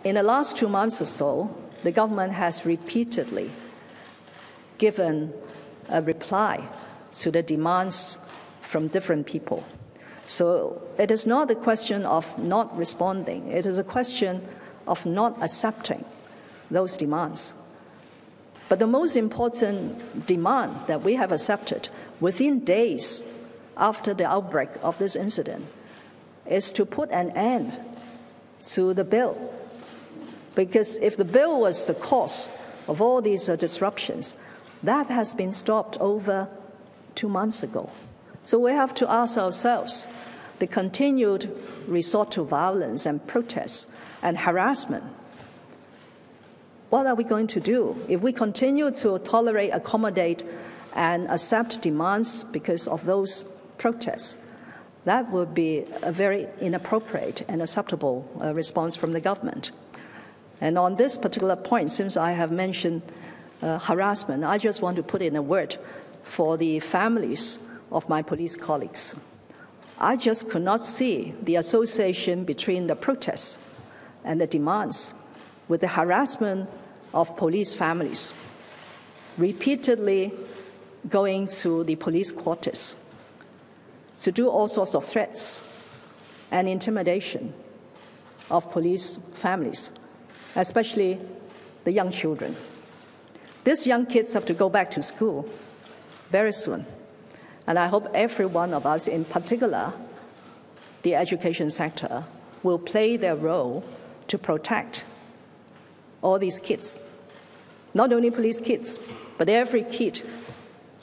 In the last 2 months or so, the government has repeatedly given a reply to the demands from different people. So it is not a question of not responding. It is a question of not accepting those demands. But the most important demand that we have accepted within days after the outbreak of this incident is to put an end to the bill. Because if the bill was the cause of all these disruptions, that has been stopped over 2 months ago. So we have to ask ourselves, the continued resort to violence and protests and harassment, what are we going to do? If we continue to tolerate, accommodate, and accept demands because of those protests, that would be a very inappropriate and acceptable response from the government. And on this particular point, since I have mentioned harassment, I just want to put in a word for the families of my police colleagues. I just could not see the association between the protests and the demands with the harassment of police families, repeatedly going to the police quarters to do all sorts of threats and intimidation of police families, especially the young children. These young kids have to go back to school very soon. And I hope every one of us, in particular the education sector, will play their role to protect all these kids. Not only police kids, but every kid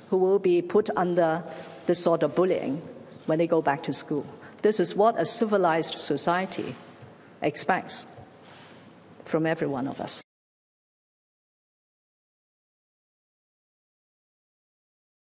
who will be put under this sort of bullying when they go back to school. This is what a civilized society expects from every one of us.